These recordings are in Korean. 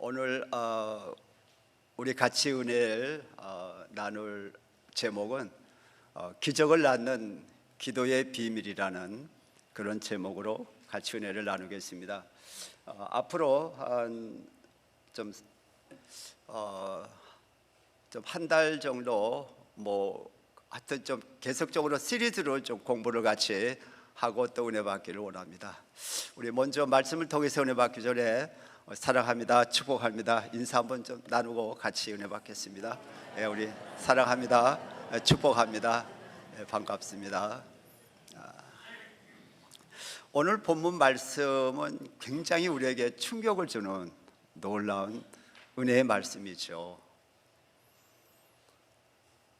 오늘 우리 같이 은혜를 나눌 제목은 기적을 낳는 기도의 비밀이라는 그런 제목으로 같이 은혜를 나누겠습니다. 앞으로 좀 한 달 정도 하여튼 좀 계속적으로 시리즈로 좀 공부를 같이 하고 또 은혜 받기를 원합니다. 우리 먼저 말씀을 통해서 은혜 받기 전에 사랑합니다, 축복합니다 인사 한번 좀 나누고 같이 은혜 받겠습니다. 우리 사랑합니다, 축복합니다, 반갑습니다. 오늘 본문 말씀은 굉장히 우리에게 충격을 주는 놀라운 은혜의 말씀이죠.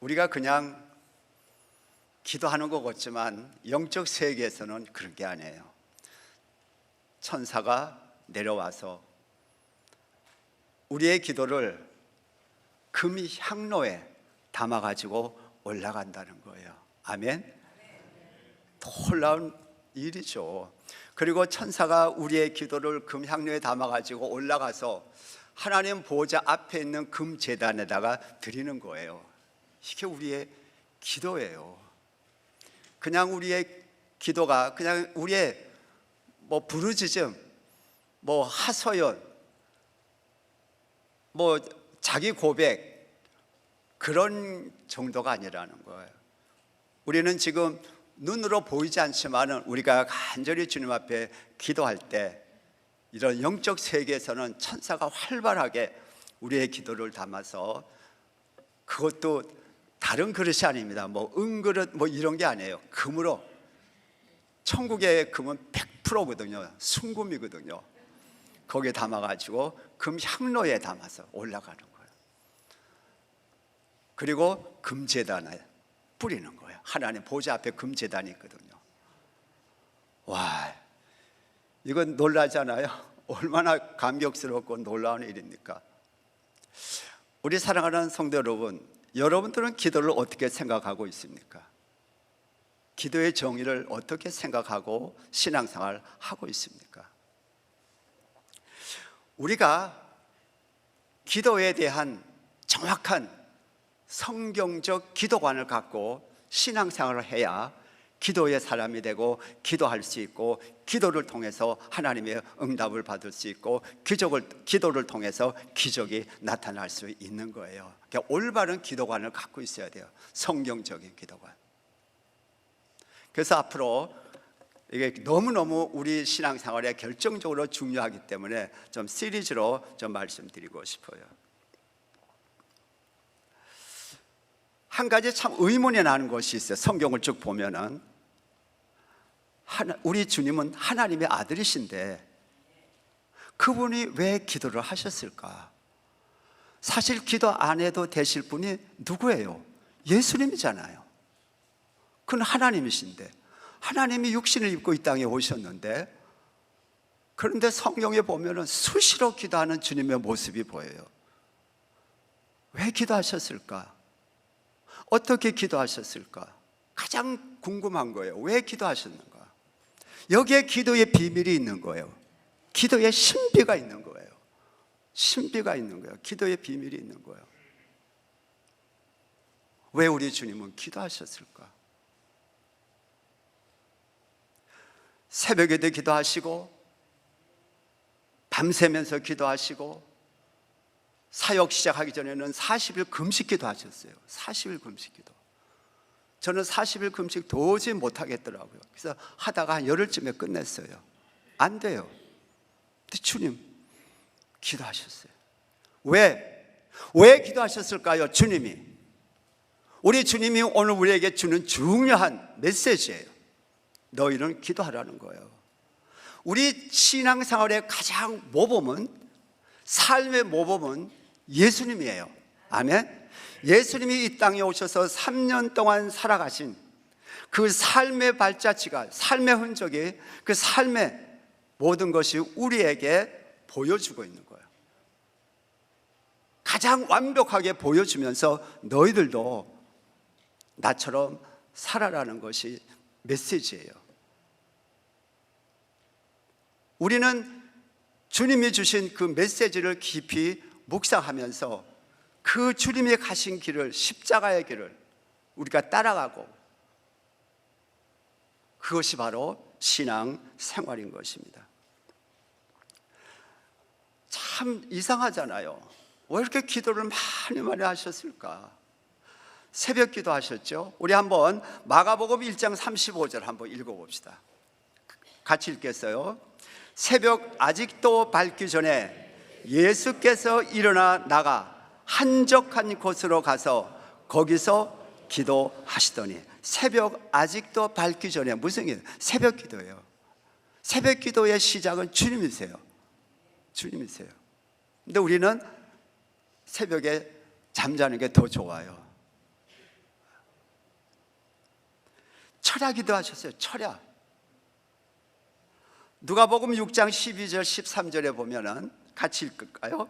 우리가 그냥 기도하는 것 같지만 영적 세계에서는 그런 게 아니에요. 천사가 내려와서 우리의 기도를 금 향로에 담아가지고 올라간다는 거예요. 아멘. 놀라운 일이죠. 그리고 천사가 우리의 기도를 금 향로에 담아가지고 올라가서 하나님 보좌 앞에 있는 금 제단에다가 드리는 거예요. 이게 우리의 기도예요. 그냥 우리의 기도가 그냥 우리의 부르짖음, 하소연, 자기 고백 그런 정도가 아니라는 거예요. 우리는 지금 눈으로 보이지 않지만은 우리가 간절히 주님 앞에 기도할 때 이런 영적 세계에서는 천사가 활발하게 우리의 기도를 담아서, 그것도 다른 그릇이 아닙니다. 은그릇 이런 게 아니에요. 금으로, 천국의 금은 100%거든요 순금이거든요. 거기에 담아가지고 금 향로에 담아서 올라가는 거예요. 그리고 금제단에 뿌리는 거예요. 하나님 보좌 앞에 금제단이 있거든요. 와, 이건 놀라잖아요. 얼마나 감격스럽고 놀라운 일입니까? 우리 사랑하는 성도 여러분, 여러분들은 기도를 어떻게 생각하고 있습니까? 기도의 정의를 어떻게 생각하고 신앙생활 하고 있습니까? 우리가 기도에 대한 정확한 성경적 기도관을 갖고 신앙생활을 해야 기도의 사람이 되고 기도할 수 있고, 기도를 통해서 하나님의 응답을 받을 수 있고, 기도를 통해서 기적이 나타날 수 있는 거예요. 그러니까 올바른 기도관을 갖고 있어야 돼요. 성경적인 기도관. 그래서 앞으로 이게 너무너무 우리 신앙생활에 결정적으로 중요하기 때문에 좀 시리즈로 좀 말씀드리고 싶어요. 한 가지 참 의문이 나는 것이 있어요. 성경을 쭉 보면은 우리 주님은 하나님의 아들이신데 그분이 왜 기도를 하셨을까? 사실 기도 안 해도 되실 분이 누구예요? 예수님이잖아요. 그는 하나님이신데, 하나님이 육신을 입고 이 땅에 오셨는데, 그런데 성경에 보면은 수시로 기도하는 주님의 모습이 보여요. 왜 기도하셨을까? 어떻게 기도하셨을까? 가장 궁금한 거예요. 왜 기도하셨는가? 여기에 기도의 비밀이 있는 거예요. 기도의 신비가 있는 거예요. 신비가 있는 거예요. 기도의 비밀이 있는 거예요. 왜 우리 주님은 기도하셨을까? 새벽에도 기도하시고, 밤새면서 기도하시고, 사역 시작하기 전에는 40일 금식 기도하셨어요. 40일 금식 기도. 저는 40일 금식 도저히 못하겠더라고요. 그래서 하다가 한 열흘쯤에 끝냈어요. 안 돼요. 근데 주님 기도하셨어요. 왜 기도하셨을까요? 주님이, 우리 주님이 오늘 우리에게 주는 중요한 메시지예요. 너희는 기도하라는 거예요. 우리 신앙생활의 가장 모범은, 삶의 모범은 예수님이에요. 아멘. 예수님이 이 땅에 오셔서 3년 동안 살아가신 그 삶의 발자취가, 삶의 흔적이, 그 삶의 모든 것이 우리에게 보여주고 있는 거예요. 가장 완벽하게 보여주면서 너희들도 나처럼 살아라는 것이 메시지예요. 우리는 주님이 주신 그 메시지를 깊이 묵상하면서 그 주님이 가신 길을, 십자가의 길을 우리가 따라가고, 그것이 바로 신앙 생활인 것입니다. 참 이상하잖아요. 왜 이렇게 기도를 많이 하셨을까? 새벽 기도 하셨죠? 우리 한번 마가복음 1장 35절 한번 읽어봅시다. 같이 읽겠어요? 새벽 아직도 밝기 전에 예수께서 일어나 나가 한적한 곳으로 가서 거기서 기도하시더니, 새벽 아직도 밝기 전에 무슨 기도? 새벽 기도예요. 새벽 기도의 시작은 주님이세요. 주님이세요. 근데 우리는 새벽에 잠자는 게 더 좋아요. 철야 기도하셨어요. 철야. 누가복음 6장 12절 13절에 보면은 같이 읽을까요?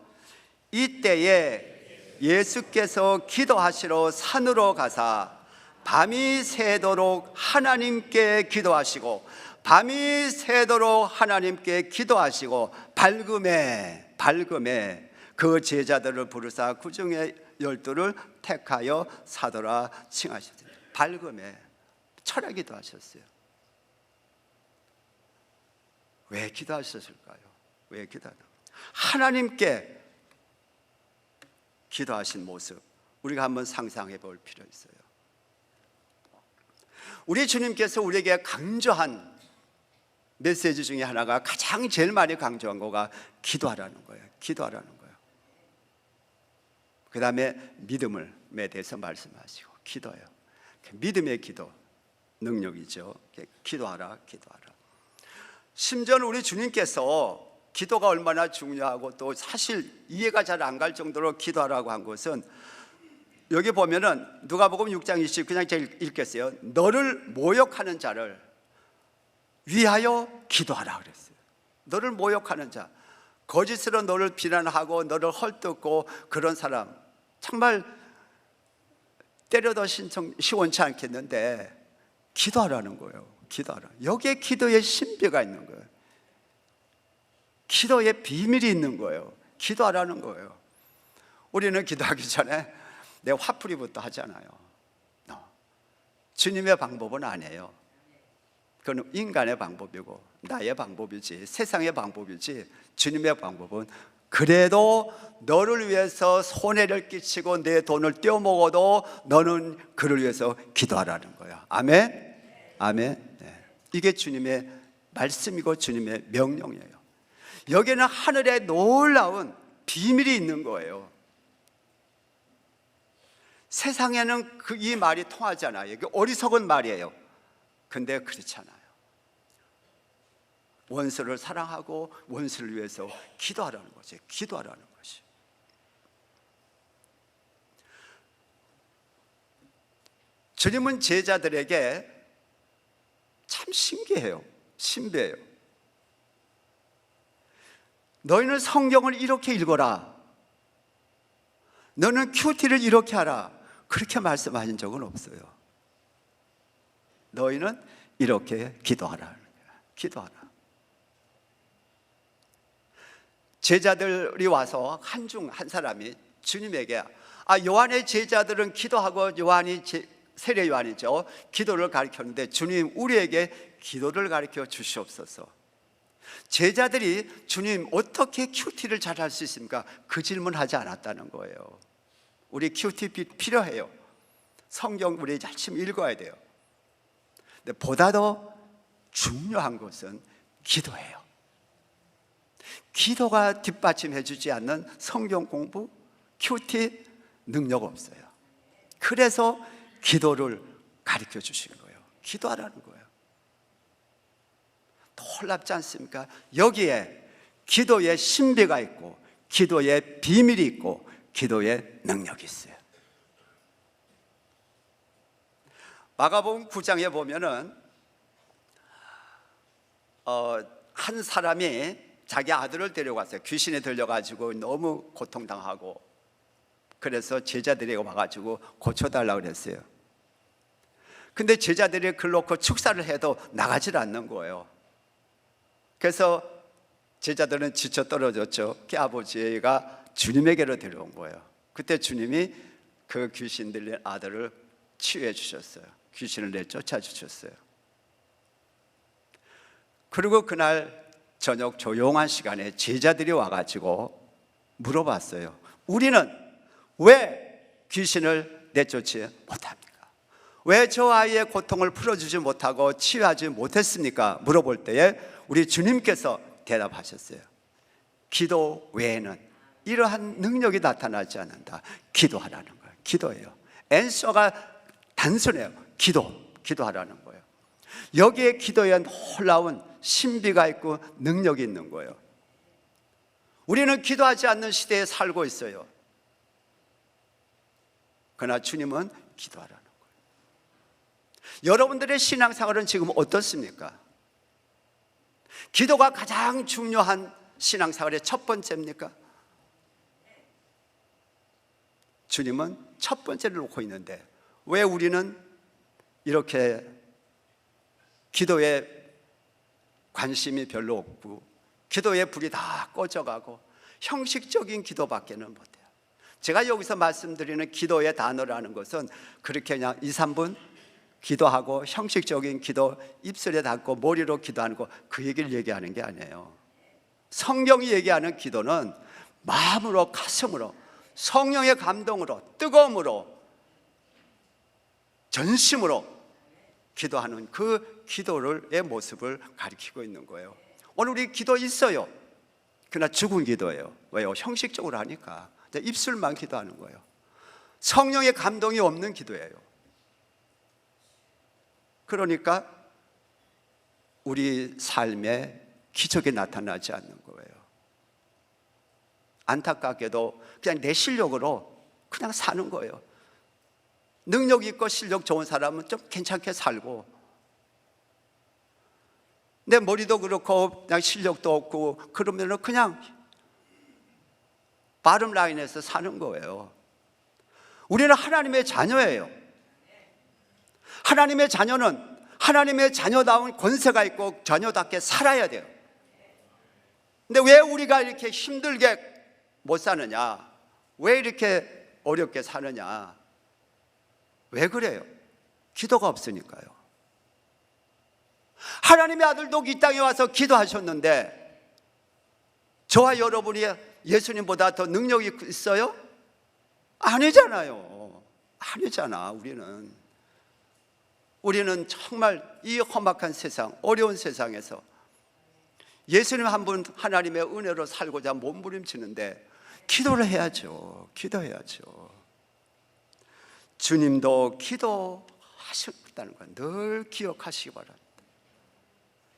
이때에 예수께서 기도하시러 산으로 가사 밤이 새도록 하나님께 기도하시고, 밤이 새도록 하나님께 기도하시고, 밝음에 그 제자들을 부르사 그 중에 12를 택하여 사도라 칭하시더니, 밝음에 철야 기도하셨어요. 왜 기도하셨을까요? 왜 기도하나? 하나님께 기도하신 모습, 우리가 한번 상상해 볼 필요 있어요. 우리 주님께서 우리에게 강조한 메시지 중에 하나가, 가장 제일 많이 강조한 거가 기도하라는 거예요. 기도하라는 거예요. 그 다음에 믿음에 대해서 말씀하시고, 기도예요. 믿음의 기도, 능력이죠. 기도하라, 기도하라. 심지어 우리 주님께서 기도가 얼마나 중요하고 또 사실 이해가 잘 안 갈 정도로 기도하라고 한 것은, 여기 보면은 누가복음 6장 20, 그냥 제가 읽겠어요. 너를 모욕하는 자를 위하여 기도하라 그랬어요. 너를 모욕하는 자, 거짓으로 너를 비난하고 너를 헐뜯고 그런 사람, 정말 때려도 시원치 않겠는데 기도하라는 거예요. 기도하라. 여기에 기도의 신비가 있는 거예요. 기도의 비밀이 있는 거예요. 기도하라는 거예요. 우리는 기도하기 전에 내 화풀이부터 하잖아요. 주님의 방법은 아니에요. 그건 인간의 방법이고 나의 방법이지, 세상의 방법이지, 주님의 방법은 그래도 너를 위해서 손해를 끼치고 내 돈을 떼어먹어도 너는 그를 위해서 기도하라는 거야. 아멘? 아멘. 네. 이게 주님의 말씀이고 주님의 명령이에요. 여기는 하늘에 놀라운 비밀이 있는 거예요. 세상에는 이 말이 통하잖아요. 이게 어리석은 말이에요. 근데 그렇지 않아요. 원수를 사랑하고 원수를 위해서 기도하라는 거지. 기도하라는 것이. 주님은 제자들에게 참 신기해요. 신비해요. 너희는 성경을 이렇게 읽어라, 너는 큐티를 이렇게 하라, 그렇게 말씀하신 적은 없어요. 너희는 이렇게 기도하라. 기도하라. 제자들이 와서 한 사람이 주님에게, 요한의 제자들은 기도하고 세례 요한이죠, 기도를 가르쳤는데 주님, 우리에게 기도를 가르쳐 주시옵소서. 제자들이 주님, 어떻게 큐티를 잘 할 수 있습니까? 그 질문하지 않았다는 거예요. 우리 큐티 필요해요. 성경 우리 열심히 읽어야 돼요. 근데 보다 더 중요한 것은 기도예요. 기도가 뒷받침해 주지 않는 성경 공부, 큐티 능력 없어요. 그래서 기도를 가르쳐 주신 거예요. 기도하라는 거예요. 놀랍지 않습니까? 여기에 기도의 신비가 있고 기도의 비밀이 있고 기도의 능력이 있어요. 마가복음 9장에 보면은 한 사람이 자기 아들을 데려갔어요. 귀신에 들려가지고 너무 고통당하고, 그래서 제자들이 와가지고 고쳐달라고 그랬어요. 근데 제자들이 그걸 놓고 축사를 해도 나가질 않는 거예요. 그래서 제자들은 지쳐 떨어졌죠. 그 아버지가 주님에게로 데려온 거예요. 그때 주님이 그 귀신 들린 아들을 치유해 주셨어요. 귀신을 내쫓아 주셨어요. 그리고 그날 저녁 조용한 시간에 제자들이 와가지고 물어봤어요. 우리는 왜 귀신을 내쫓지 못합니까? 왜 저 아이의 고통을 풀어주지 못하고 치유하지 못했습니까? 물어볼 때에 우리 주님께서 대답하셨어요. 기도 외에는 이러한 능력이 나타나지 않는다. 기도하라는 거예요. 기도예요. 앤서가 단순해요. 기도하라는 거예요. 여기에 기도에 놀라운 신비가 있고 능력이 있는 거예요. 우리는 기도하지 않는 시대에 살고 있어요. 그러나 주님은 기도하라는 거예요. 여러분들의 신앙생활은 지금 어떻습니까? 기도가 가장 중요한 신앙생활의 첫 번째입니까? 주님은 첫 번째를 놓고 있는데 왜 우리는 이렇게 기도에 관심이 별로 없고 기도의 불이 다 꺼져가고 형식적인 기도밖에는 못해요. 제가 여기서 말씀드리는 기도의 단어라는 것은 그렇게 그냥 2, 3분 기도하고 형식적인 기도, 입술에 닿고 머리로 기도하는 거, 그 얘기를 얘기하는 게 아니에요. 성경이 얘기하는 기도는 마음으로, 가슴으로, 성령의 감동으로, 뜨거움으로, 전심으로 기도하는 그 기도의 모습을 가리키고 있는 거예요. 오늘 우리 기도 있어요. 그러나 죽은 기도예요. 왜요? 형식적으로 하니까 입술만 기도하는 거예요. 성령의 감동이 없는 기도예요. 그러니까 우리 삶에 기적이 나타나지 않는 거예요. 안타깝게도 그냥 내 실력으로 그냥 사는 거예요. 능력 있고 실력 좋은 사람은 좀 괜찮게 살고, 내 머리도 그렇고 그냥 실력도 없고 그러면 그냥 바름 라인에서 사는 거예요. 우리는 하나님의 자녀예요. 하나님의 자녀는 하나님의 자녀다운 권세가 있고 자녀답게 살아야 돼요. 근데 왜 우리가 이렇게 힘들게 못 사느냐? 왜 이렇게 어렵게 사느냐? 왜 그래요? 기도가 없으니까요. 하나님의 아들도 이 땅에 와서 기도하셨는데 저와 여러분이 예수님보다 더 능력이 있어요? 아니잖아요. 아니잖아. 우리는 정말 이 험악한 세상, 어려운 세상에서 예수님 한 분 하나님의 은혜로 살고자 몸부림치는데 기도를 해야죠. 기도해야죠. 주님도 기도하셨다는 건 늘 기억하시기 바랍니다.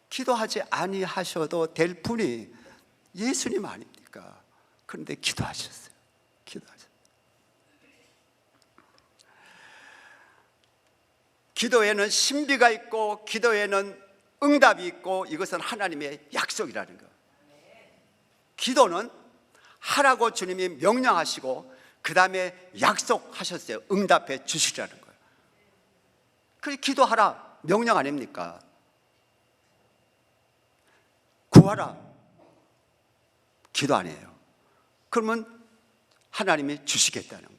기도하지 아니하셔도 될 분이 예수님 아닙니까? 그런데 기도하셨어요. 기도에는 신비가 있고 기도에는 응답이 있고 이것은 하나님의 약속이라는 거. 기도는 하라고 주님이 명령하시고 그 다음에 약속하셨어요. 응답해 주시라는 거예요. 그래, 기도하라 명령 아닙니까? 구하라 기도 아니에요. 그러면 하나님이 주시겠다는 거예요.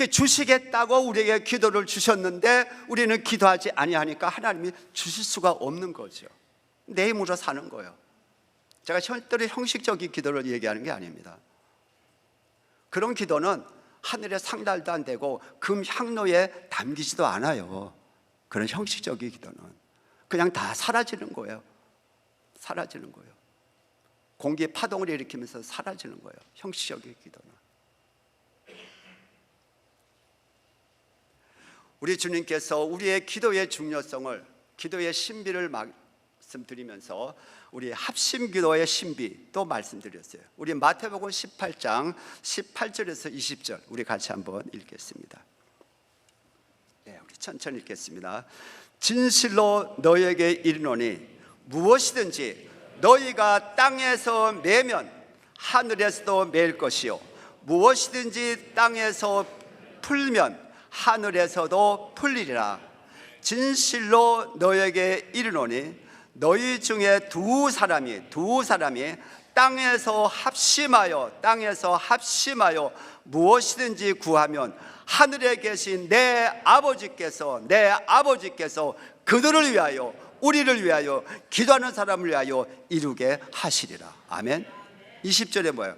주시겠다고 우리에게 기도를 주셨는데 우리는 기도하지 아니하니까 하나님이 주실 수가 없는 거죠. 내 힘으로 사는 거예요. 제가 절대로 형식적인 기도를 얘기하는 게 아닙니다. 그런 기도는 하늘에 상달도 안 되고 금 향로에 담기지도 않아요. 그런 형식적인 기도는 그냥 다 사라지는 거예요. 사라지는 거예요. 공기의 파동을 일으키면서 사라지는 거예요. 형식적인 기도는. 우리 주님께서 우리의 기도의 중요성을, 기도의 신비를 말씀드리면서 우리 합심기도의 신비 또 말씀드렸어요. 우리 마태복음 18장 18절에서 20절 우리 같이 한번 읽겠습니다. 네, 우리 천천히 읽겠습니다. 진실로 너희에게 이르노니 무엇이든지 너희가 땅에서 매면 하늘에서도 매일 것이요 무엇이든지 땅에서 풀면 하늘에서도 풀리리라. 진실로 너에게 이르노니 너희 중에 두 사람이 땅에서 합심하여 무엇이든지 구하면 하늘에 계신 내 아버지께서 그들을 위하여, 우리를 위하여, 기도하는 사람을 위하여 이루게 하시리라. 아멘. 20절에 뭐예요?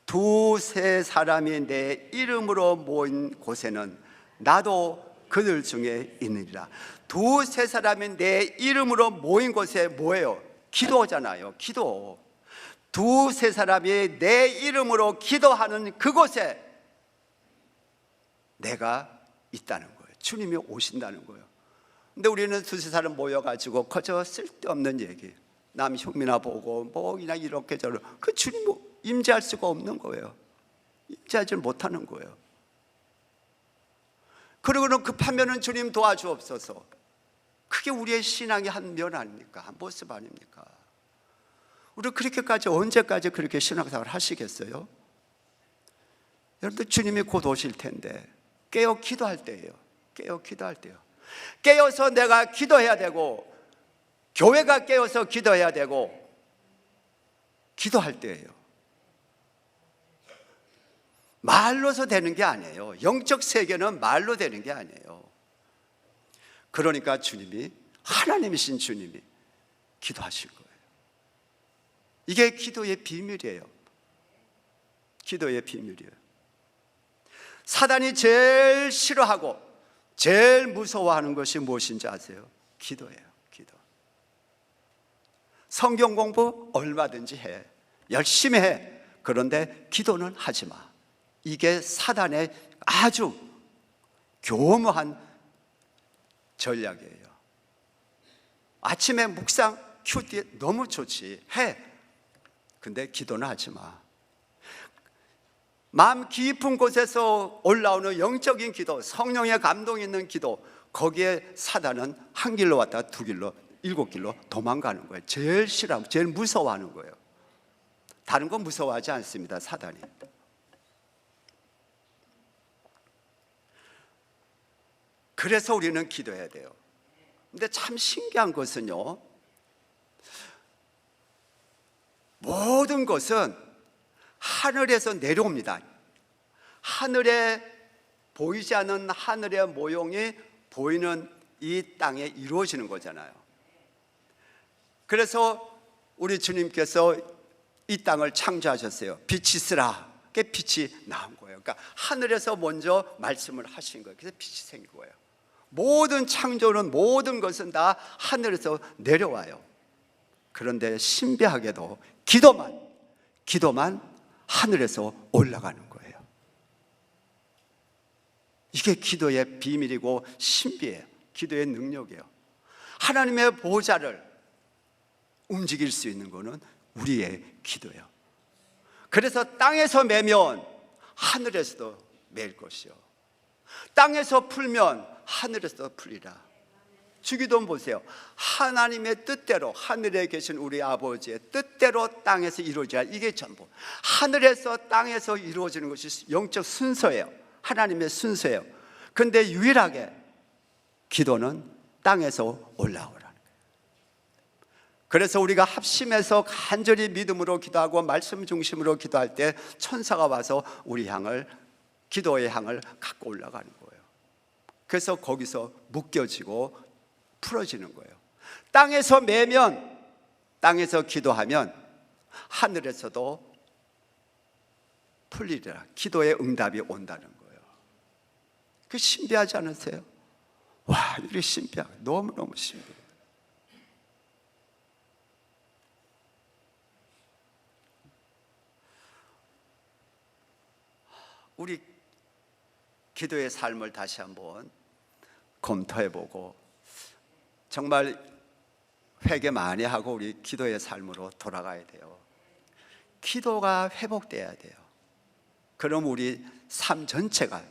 두세 사람이 내 이름으로 모인 곳에는 나도 그들 중에 있느니라. 두세 사람이 내 이름으로 모인 곳에 뭐예요? 기도잖아요. 기도. 두세 사람이 내 이름으로 기도하는 그곳에 내가 있다는 거예요. 주님이 오신다는 거예요. 근데 우리는 두세 사람 모여가지고 거저 쓸데없는 얘기, 남 흉미나 보고 뭐 그냥 이렇게 저렇게, 그 주님 임재할 수가 없는 거예요. 임재하지 못하는 거예요. 그리고는 급하면은 주님 도와주옵소서. 그게 우리의 신앙의 한 면 아닙니까? 한 모습 아닙니까? 우리 그렇게까지 언제까지 그렇게 신앙생활 하시겠어요? 여러분들 주님이 곧 오실 텐데 깨어 기도할 때예요. 깨어서 내가 기도해야 되고, 교회가 깨어서 기도해야 되고, 기도할 때예요. 말로서 되는 게 아니에요. 영적 세계는 말로 되는 게 아니에요. 그러니까 주님이, 하나님이신 주님이 기도하실 거예요. 이게 기도의 비밀이에요. 기도의 비밀이에요. 사단이 제일 싫어하고 제일 무서워하는 것이 무엇인지 아세요? 기도예요. 기도. 성경 공부 얼마든지 해, 열심히 해. 그런데 기도는 하지 마. 이게 사단의 아주 교묘한 전략이에요. 아침에 묵상 큐티 너무 좋지, 해. 근데 기도는 하지 마. 마음 깊은 곳에서 올라오는 영적인 기도, 성령의 감동이 있는 기도, 거기에 사단은 한 길로 왔다가 두 길로, 7길로 도망가는 거예요. 제일 싫어하고 제일 무서워하는 거예요. 다른 건 무서워하지 않습니다, 사단이. 그래서 우리는 기도해야 돼요. 근데 참 신기한 것은요, 모든 것은 하늘에서 내려옵니다. 하늘에 보이지 않는 하늘의 모형이 보이는 이 땅에 이루어지는 거잖아요. 그래서 우리 주님께서 이 땅을 창조하셨어요. 빛이 있으라. 그 빛이 나온 거예요. 그러니까 하늘에서 먼저 말씀을 하신 거예요. 그래서 빛이 생긴 거예요. 모든 창조는, 모든 것은 다 하늘에서 내려와요. 그런데 신비하게도 기도만 하늘에서 올라가는 거예요. 이게 기도의 비밀이고 신비예요. 기도의 능력이에요. 하나님의 보좌를 움직일 수 있는 것은 우리의 기도예요. 그래서 땅에서 매면 하늘에서도 맬 것이요, 땅에서 풀면 하늘에서 풀리라. 주기도문 보세요. 하나님의 뜻대로, 하늘에 계신 우리 아버지의 뜻대로 땅에서 이루어져야, 이게 전부 하늘에서 땅에서 이루어지는 것이 영적 순서예요. 하나님의 순서예요. 근데 유일하게 기도는 땅에서 올라오라는 거예요. 그래서 우리가 합심해서 간절히 믿음으로 기도하고 말씀 중심으로 기도할 때 천사가 와서 우리 향을, 기도의 향을 갖고 올라가는 거예요. 그래서 거기서 묶여지고 풀어지는 거예요. 땅에서 매면, 땅에서 기도하면 하늘에서도 풀리리라. 기도의 응답이 온다는 거예요. 그 신비하지 않으세요? 와, 이게 신비하고 너무너무 신비해요. 우리 기도의 삶을 다시 한번 검토해보고 정말 회개 많이 하고 우리 기도의 삶으로 돌아가야 돼요. 기도가 회복돼야 돼요. 그럼 우리 삶 전체가,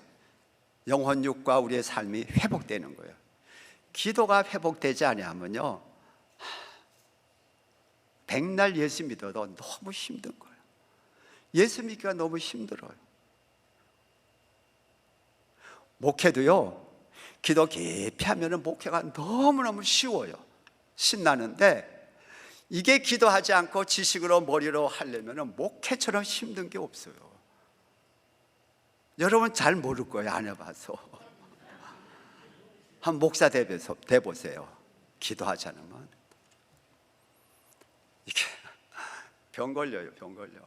영혼육과 우리의 삶이 회복되는 거예요. 기도가 회복되지 않으면요, 백날 예수 믿어도 너무 힘든 거예요. 예수 믿기가 너무 힘들어요. 목회도요, 기도 깊이 하면 목회가 너무너무 쉬워요. 신나는데 이게 기도하지 않고 지식으로 머리로 하려면 목회처럼 힘든 게 없어요. 여러분 잘 모를 거예요, 안 해봐서. 한 목사 돼보세요. 기도하지 않으면 이게 병 걸려요, 병 걸려.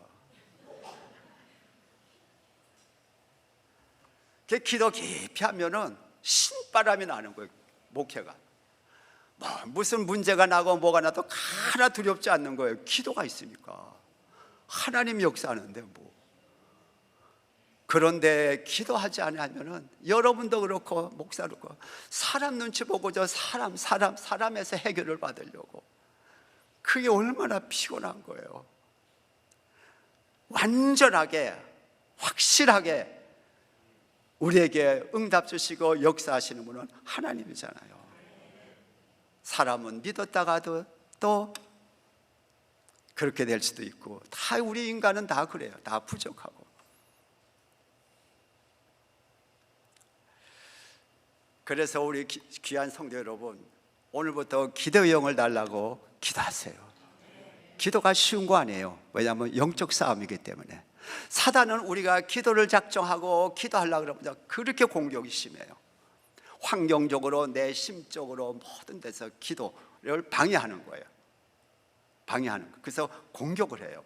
기도 깊이 하면은 신바람이 나는 거예요, 목회가. 무슨 문제가 나고 뭐가 나도 하나 두렵지 않는 거예요. 기도가 있으니까. 하나님 역사하는데 뭐. 그런데 기도하지 않으면은 여러분도 그렇고 목사도 그렇고 사람 눈치 보고 저 사람에서 해결을 받으려고, 그게 얼마나 피곤한 거예요. 완전하게 확실하게 우리에게 응답 주시고 역사하시는 분은 하나님이잖아요. 사람은 믿었다가도 또 그렇게 될 수도 있고, 다 우리 인간은 다 그래요. 다 부족하고. 그래서 우리 귀한 성도 여러분, 오늘부터 기도의 영을 달라고 기도하세요. 기도가 쉬운 거 아니에요. 왜냐하면 영적 싸움이기 때문에. 사단은 우리가 기도를 작정하고 기도하려고 그러면 그렇게 공격이 심해요. 환경적으로, 내 심적으로 모든 데서 기도를 방해하는 거예요. 방해하는 거예요. 그래서 공격을 해요.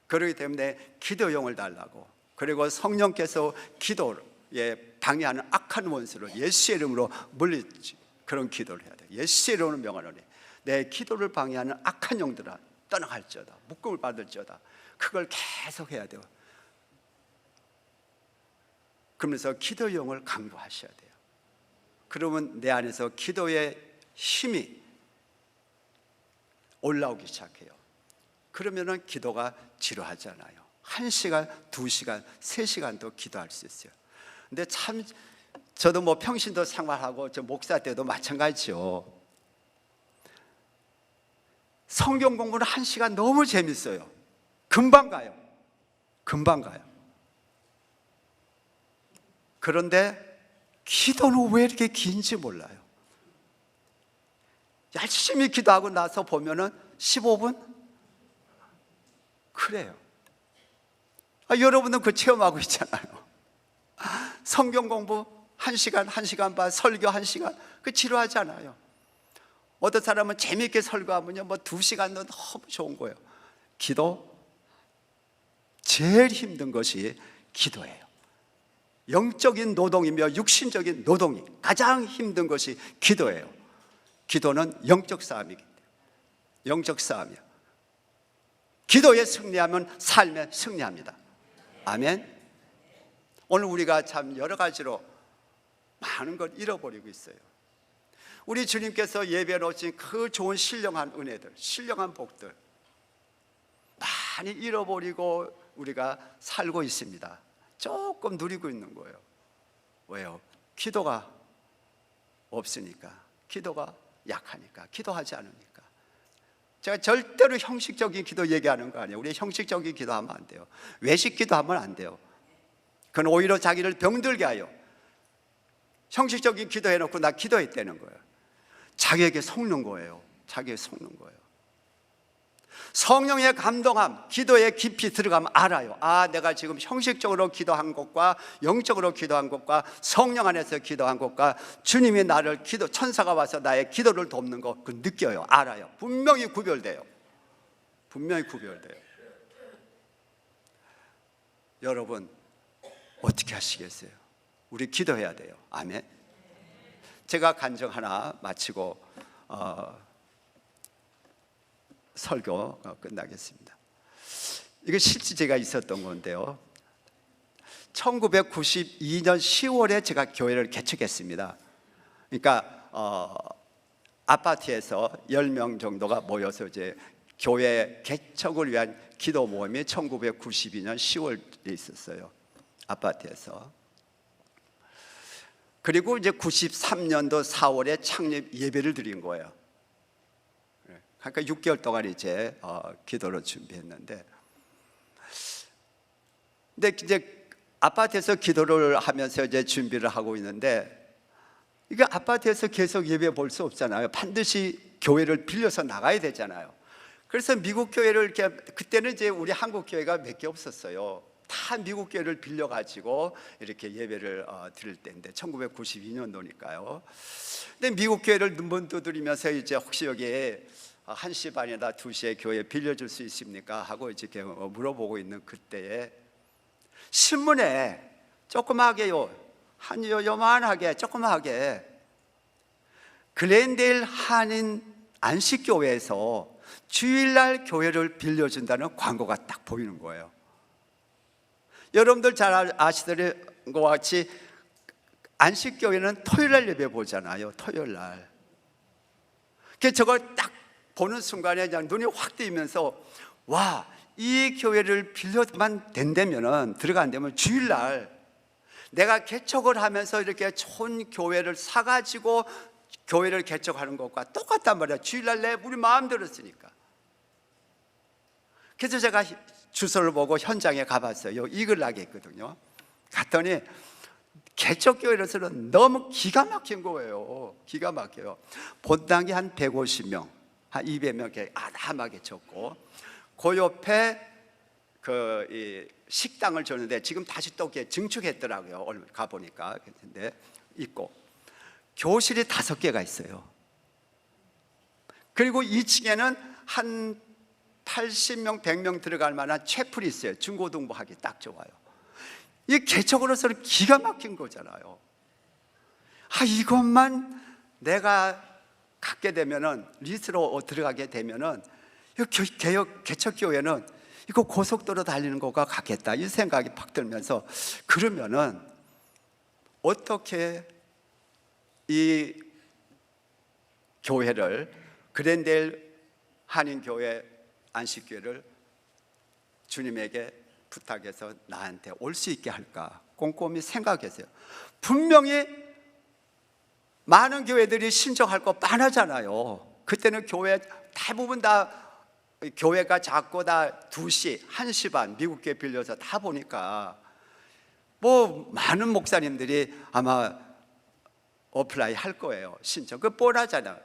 그렇기 때문에 기도의 영을 달라고, 그리고 성령께서 기도에 방해하는 악한 원수를 예수의 이름으로 물리치, 그런 기도를 해야 돼요. 예수의 이름으로 명하노니 내 기도를 방해하는 악한 영들아 떠나갈지어다, 묶음을 받을지어다. 그걸 계속 해야 돼요. 그러면서 기도의 영을 강구하셔야 돼요. 그러면 내 안에서 기도의 힘이 올라오기 시작해요. 그러면은 기도가 지루하잖아요. 1시간, 2시간, 3시간도 기도할 수 있어요. 근데 참 저도 뭐 평신도 생활하고 저 목사 때도 마찬가지죠. 성경 공부는 1시간 너무 재밌어요. 금방 가요. 금방 가요. 그런데 기도는 왜 이렇게 긴지 몰라요. 열심히 기도하고 나서 보면은 15분? 그래요. 여러분은 그 체험하고 있잖아요. 성경 공부 1시간, 1시간 반, 설교 1시간, 그 지루하지 않아요. 어떤 사람은 재미있게 설교하면요, 뭐 2시간도 너무 좋은 거예요. 기도, 제일 힘든 것이 기도예요. 영적인 노동이며 육신적인 노동이 가장 힘든 것이 기도예요. 기도는 영적 싸움이기 때문에. 영적 싸움이야. 기도에 승리하면 삶에 승리합니다. 아멘. 오늘 우리가 참 여러 가지로 많은 걸 잃어버리고 있어요. 우리 주님께서 예배해 놓으신 그 좋은 신령한 은혜들, 신령한 복들 많이 잃어버리고 우리가 살고 있습니다. 조금 누리고 있는 거예요. 왜요? 기도가 없으니까, 기도가 약하니까, 기도하지 않으니까. 제가 절대로 형식적인 기도 얘기하는 거 아니에요. 우리 형식적인 기도하면 안 돼요. 외식 기도하면 안 돼요. 그건 오히려 자기를 병들게 하여 형식적인 기도 해놓고 나 기도했다는 거예요. 자기에게 속는 거예요. 자기에게 속는 거예요. 성령의 감동함, 기도에 깊이 들어가면 알아요. 아, 내가 지금 형식적으로 기도한 것과 영적으로 기도한 것과 성령 안에서 기도한 것과 주님이 나를 천사가 와서 나의 기도를 돕는 것, 그 느껴요. 알아요. 분명히 구별돼요. 분명히 구별돼요. 여러분 어떻게 하시겠어요? 우리 기도해야 돼요. 아멘. 제가 간증 하나 마치고 설교 끝나겠습니다. 이거 실제 제가 있었던 건데요, 1992년 10월에 제가 교회를 개척했습니다. 그러니까 아파트에서 10명 정도가 모여서 이제 교회 개척을 위한 기도 모임이 1992년 10월에 있었어요. 아파트에서. 그리고 이제 93년도 4월에 창립 예배를 드린 거예요. 그러니까 6개월 동안 이제 기도를 준비했는데, 근데 이제 아파트에서 기도를 하면서 이제 준비를 하고 있는데, 이게 아파트에서 계속 예배 볼 수 없잖아요. 반드시 교회를 빌려서 나가야 되잖아요. 그래서 미국 교회를 이렇게, 그때는 이제 우리 한국 교회가 몇 개 없었어요. 다 미국 교회를 빌려가지고 이렇게 예배를 드릴 때인데 1992년도니까요. 근데 미국 교회를 눈먼 두드리면서 이제 혹시 여기에 1시 반이나 2시에 교회 빌려줄 수 있습니까? 하고 이렇게 물어보고 있는 그때에 신문에 조그마하게요, 한 요만하게 조그마하게 글렌데일 한인 안식교회에서 주일날 교회를 빌려준다는 광고가 딱 보이는 거예요. 여러분들 잘 아시는 것과 같이 안식교회는 토요일날 예배 보잖아요. 토요일날. 그래서 저걸 딱 보는 순간에 그냥 눈이 확 뜨이면서, 와, 이 교회를 빌려만 된다면은, 들어간다면 주일날 내가 개척을 하면서 이렇게 좋은 교회를 사가지고 교회를 개척하는 것과 똑같단 말이야. 주일날 내 우리 마음대로 쓰니까. 그래서 제가 주소를 보고 현장에 가봤어요. 이글락에 있거든요. 갔더니 개척교회로서는 너무 기가 막힌 거예요. 기가 막혀요. 본당이 한 150명, 한 200명 이렇게 아담하게 쳤고, 그 옆에 이 식당을 줬는데 지금 다시 또 이렇게 증축했더라고요. 오늘 가보니까. 근데 있고, 교실이 5개가 있어요. 그리고 2층에는 한 80명, 100명 들어갈 만한 채플이 있어요. 중고등부 하기 딱 좋아요. 이 개척으로서는 기가 막힌 거잖아요. 이것만 내가 갖게 되면은, 리스로 들어가게 되면은, 개척교회는 이거 고속도로 달리는 거가 같겠다, 이 생각이 팍 들면서, 그러면은 어떻게 이 교회를, 글렌데일 한인교회 안식교회를 주님에게 부탁해서 나한테 올 수 있게 할까 꼼꼼히 생각했어요. 분명히 많은 교회들이 신청할 거 많았잖아요. 그때는 교회 대부분 다, 교회가 작고 다 2시, 1시 반 미국 교회 빌려서 다 보니까 뭐 많은 목사님들이 아마 어플라이 할 거예요. 신청. 그거 뻔하잖아요.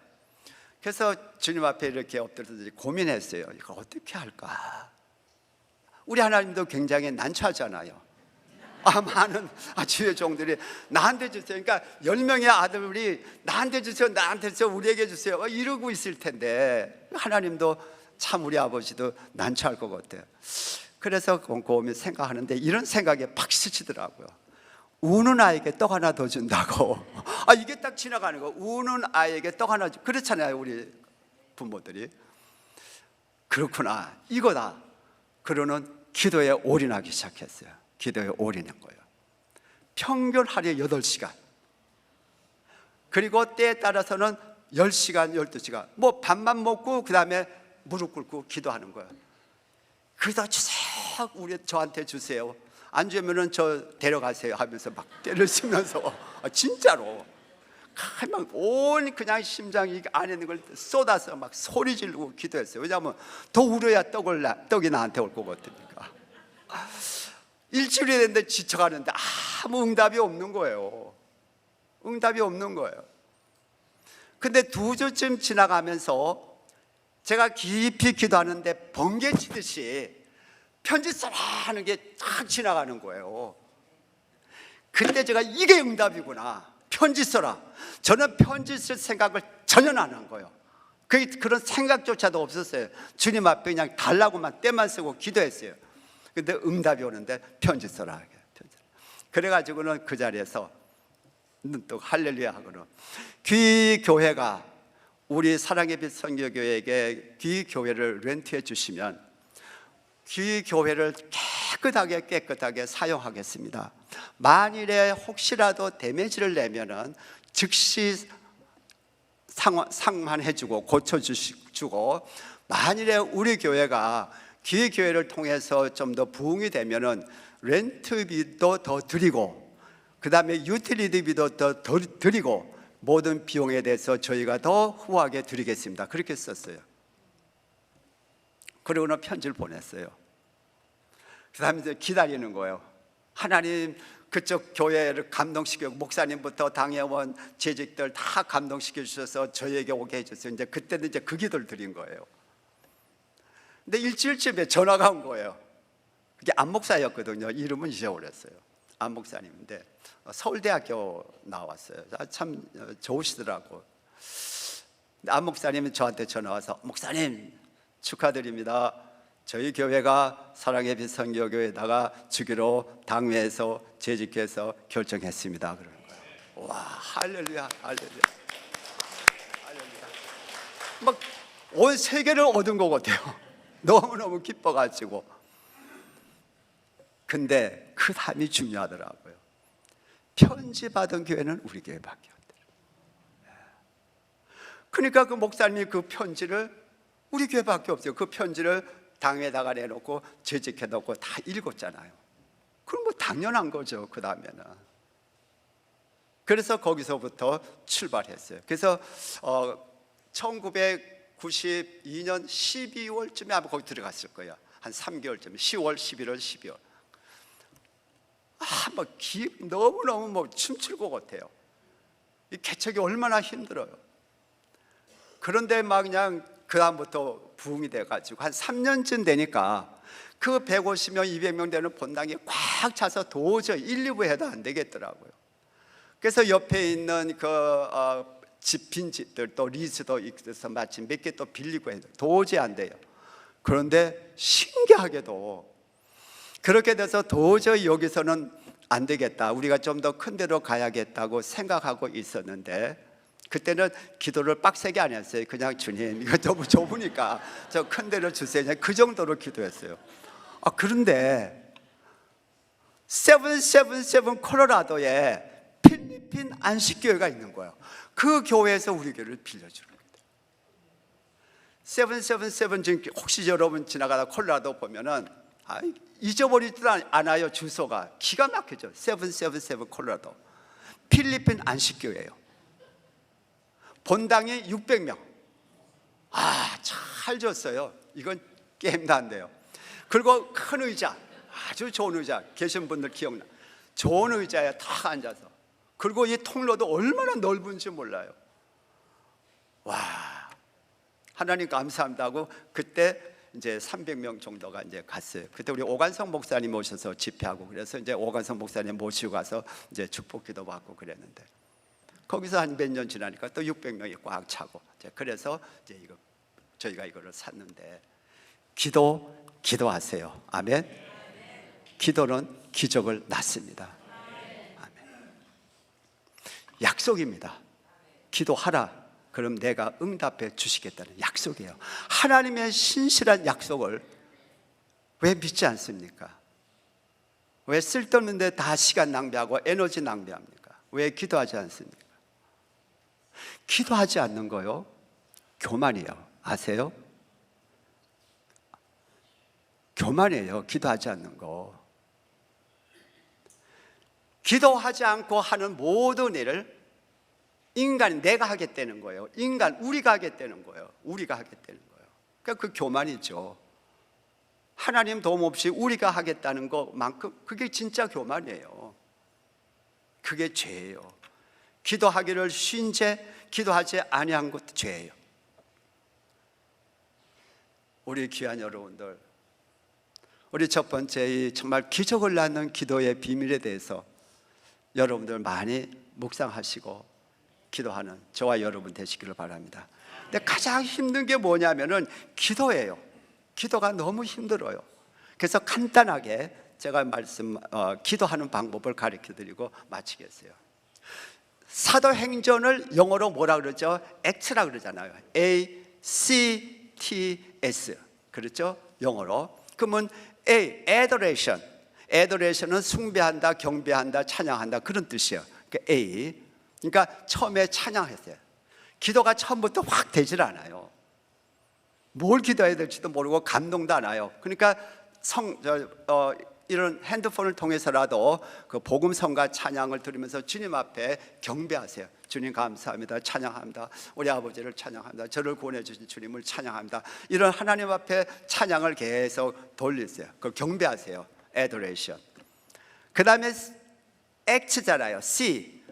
그래서 주님 앞에 이렇게 엎드려서 고민했어요. 이걸 어떻게 할까? 우리 하나님도 굉장히 난처하잖아요. 많은 주의 종들이 나한테 주세요. 그러니까 10명의 아들이 나한테 주세요, 나한테 주세요, 우리에게 주세요, 이러고 있을 텐데, 하나님도 참 우리 아버지도 난처할 것 같아요. 그래서 곰곰이 생각하는데 이런 생각에 팍 스치더라고요. 우는 아이에게 떡 하나 더 준다고. 이게 딱 지나가는 거. 우는 아이에게 떡 하나 주. 그렇잖아요, 우리 부모들이. 그렇구나, 이거다. 그러는 기도에 올인하기 시작했어요. 기도에 올인한 거예요. 평균 하루에 8시간. 그리고 때에 따라서는 10시간, 12시간. 뭐 밥만 먹고 그 다음에 무릎 꿇고 기도하는 거예요. 그러다 주세요, 저한테 주세요, 안 주면은 저 데려가세요 하면서 막 때를 치면서, 진짜로 온 그냥 심장이 안에 있는 걸 쏟아서 막 소리 지르고 기도했어요. 왜냐하면 더 울어야 떡이 나한테 올 거거든요. 일주일이 됐는데 지쳐가는데 아무 응답이 없는 거예요. 응답이 없는 거예요. 근데 2주쯤 지나가면서 제가 깊이 기도하는데 번개 치듯이 편지 써라 하는 게 쫙 지나가는 거예요. 그때 제가 이게 응답이구나, 편지 써라. 저는 편지 쓸 생각을 전혀 안 한 거예요. 그런 생각조차도 없었어요. 주님 앞에 그냥 달라고만 때만 쓰고 기도했어요. 근데 응답이 오는데 편지 써라. 그래가지고는 그 자리에서 또 할렐루야 하고는, 귀교회가 우리 사랑의 빛 선교교회에게 귀교회를 렌트해 주시면 귀교회를 깨끗하게 사용하겠습니다. 만일에 혹시라도 데미지를 내면은 즉시 상환해주고 고쳐주고, 만일에 우리 교회가 귀교회를 통해서 좀 더 부흥이 되면은 렌트비도 더 드리고, 그 다음에 유틸리티비도 더 드리고, 모든 비용에 대해서 저희가 더 후하게 드리겠습니다. 그렇게 썼어요. 그리고는 편지를 보냈어요. 그 다음에 이제 기다리는 거예요. 하나님 그쪽 교회를 감동시키고, 목사님부터 당회원, 재직들 다 감동시켜 주셔서 저희에게 오게 해주세요. 이제 그때는 이제 그 기도를 드린 거예요. 근데 일주일쯤에 전화가 온 거예요. 그게 안 목사였거든요. 이름은 잊어버렸어요. 안 목사님인데 서울대학교 나왔어요. 참 좋으시더라고. 안 목사님은 저한테 전화 와서, 목사님 축하드립니다. 저희 교회가 사랑의 빛 선교교회에다가 주기로 당회에서 재직해서 결정했습니다. 그러는 거예요. 와, 할렐루야, 할렐루야, 할렐루야. 막 온 세계를 얻은 것 같아요. 너무너무 기뻐가지고. 근데 그 삶이 중요하더라고요. 편지 받은 교회는 우리 교회밖에 없대요. 그러니까 그 목사님이 그 편지를, 우리 교회밖에 없어요. 그 편지를 당에다가 내놓고 재직해놓고 다 읽었잖아요. 그럼 뭐 당연한 거죠. 그 다음에는. 그래서 거기서부터 출발했어요. 그래서 1992년 12월쯤에 아마 거기 들어갔을 거예요. 한 3개월쯤에 10월, 11월, 12월. 막 너무너무 뭐 춤출 것 같아요. 이 개척이 얼마나 힘들어요. 그런데 막 그냥 그 다음부터 부흥이 돼가지고 한 3년쯤 되니까 그 150명, 200명 되는 본당이 꽉 차서 도저히 1, 2부 해도 안 되겠더라고요. 그래서 옆에 있는 빈 집들 또 리스도 있어서 마침 몇 개 또 빌리고 해도 도저히 안 돼요. 그런데 신기하게도 그렇게 돼서 도저히 여기서는 안 되겠다, 우리가 좀 더 큰 데로 가야겠다고 생각하고 있었는데, 그때는 기도를 빡세게 안 했어요. 그냥 주님 이거 너무 좁으니까 저 큰 데로 주세요, 그냥 그 정도로 기도했어요. 그런데 777 콜로라도에 필리핀 안식교회가 있는 거예요. 그 교회에서 우리 교회를 빌려주는 거예요. 777 지금 혹시 여러분 지나가다 콜로라도 보면은 잊어버리지도 않아요. 주소가 기가 막히죠. 777 콜로라도 필리핀 안식교회예요. 본당이 600명. 잘 줬어요. 이건 게임도 안 돼요. 그리고 큰 의자, 아주 좋은 의자, 계신 분들 기억나. 좋은 의자에 딱 앉아서. 그리고 이 통로도 얼마나 넓은지 몰라요. 와, 하나님 감사합니다 하고 그때 이제 300명 정도가 이제 갔어요. 그때 우리 오관성 목사님 오셔서 집회하고, 그래서 이제 오관성 목사님 모시고 가서 이제 축복기도 받고 그랬는데, 거기서 한 몇 년 지나니까 또 600명이 꽉 차고, 그래서 이제 저희가 이거를 샀는데, 기도하세요. 아멘. 기도는 기적을 낳습니다. 아멘. 약속입니다. 기도하라. 그럼 내가 응답해 주시겠다는 약속이에요. 하나님의 신실한 약속을 왜 믿지 않습니까? 왜 쓸데없는데 다 시간 낭비하고 에너지 낭비합니까? 왜 기도하지 않습니까? 기도하지 않는 거요, 교만이에요. 아세요? 교만이에요. 기도하지 않는 거. 기도하지 않고 하는 모든 일을 인간이 내가 하겠다는 거예요. 우리가 하겠다는 거예요. 우리가 하겠다는 거예요. 그러니까 그 교만이죠. 하나님 도움 없이 우리가 하겠다는 것만큼 그게 진짜 교만이에요. 그게 죄예요. 기도하기를 쉰 죄, 기도하지 아니한 것도 죄예요. 우리 귀한 여러분들, 우리 첫 번째 정말 기적을 낳는 기도의 비밀에 대해서 여러분들 많이 묵상하시고 기도하는 저와 여러분 되시기를 바랍니다. 근데 가장 힘든 게 뭐냐면은 기도예요. 기도가 너무 힘들어요. 그래서 간단하게 제가 기도하는 방법을 가르쳐 드리고 마치겠어요. 사도행전을 영어로 뭐라 그러죠? act라 그러잖아요. ACTS. 그렇죠? 영어로. 그러면 adoration. adoration은 숭배한다, 경배한다, 찬양한다, 그런 뜻이에요. 그러니까 A. 그러니까 처음에 찬양했어요. 기도가 처음부터 확 되질 않아요. 뭘 기도해야 될지도 모르고 감동도 안 와요. 그러니까 이런 핸드폰을 통해서라도 그 복음성가 찬양을 들으면서 주님 앞에 경배하세요. 주님 감사합니다, 찬양합니다, 우리 아버지를 찬양합니다, 저를 구원해 주신 주님을 찬양합니다. 이런 하나님 앞에 찬양을 계속 돌리세요. 그걸 경배하세요. adoration. 그 다음에 act잖아요. C,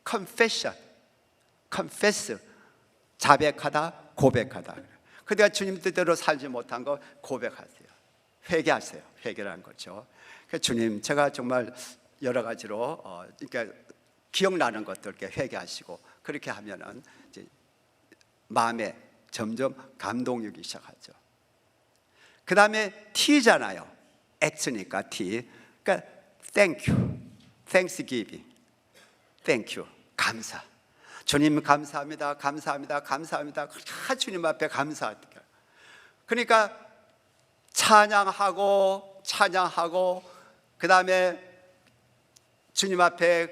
confession. confess, 자백하다, 고백하다. 그대가 주님 뜻대로 살지 못한 거 고백하세요. 회개하세요. 회개라는 거죠. 그러니까 주님, 제가 정말 여러 가지로 그러니까 기억나는 것들 이렇게 회개하시고 그렇게 하면은 이제 마음에 점점 감동이 오기 시작하죠. 그 다음에 T잖아요. X니까 T. 그러니까 Thank you, Thanksgiving, Thank you, 감사. 주님 감사합니다, 감사합니다, 감사합니다. 주님 앞에 감사합니다. 그러니까 찬양하고 그 다음에 주님 앞에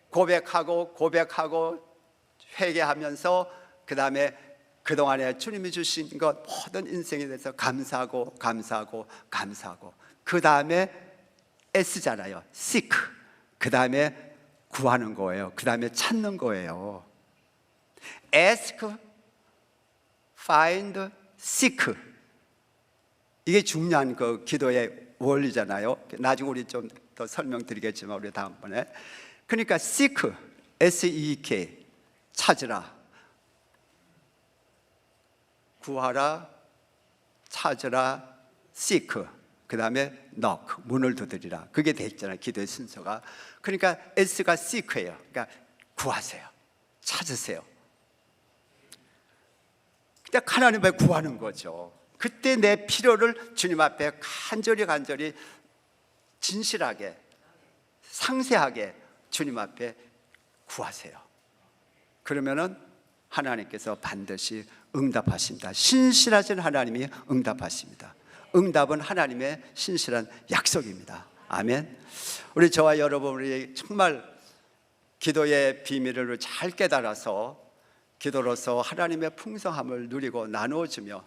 고백하고 회개하면서 그 다음에 그동안에 주님이 주신 것 모든 인생에 대해서 감사하고 그 다음에 S잖아요. seek. 그 다음에 구하는 거예요. 그 다음에 찾는 거예요. ask, find, seek. 이게 중요한 그 기도의 원리잖아요. 나중에 우리 좀 더 설명드리겠지만 우리 다음번에. 그러니까 seek, S-E-E-K, 찾으라, 구하라, 찾으라, seek. 그 다음에 knock, 문을 두드리라. 그게 돼 있잖아요, 기도의 순서가. 그러니까 S가 seek예요. 그러니까 구하세요, 찾으세요. 그냥 하나님을 구하는 거죠. 그때 내 필요를 주님 앞에 간절히 진실하게 상세하게 주님 앞에 구하세요. 그러면은 하나님께서 반드시 응답하십니다. 신실하신 하나님이 응답하십니다. 응답은 하나님의 신실한 약속입니다. 아멘. 우리 저와 여러분이 정말 기도의 비밀을 잘 깨달아서 기도로서 하나님의 풍성함을 누리고 나누어주며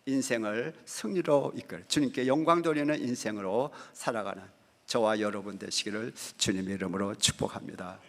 인생을 승리로 이끌 주님께 영광 돌리는 인생으로 살아가는 저와 여러분 되시기를 주님의 이름으로 축복합니다.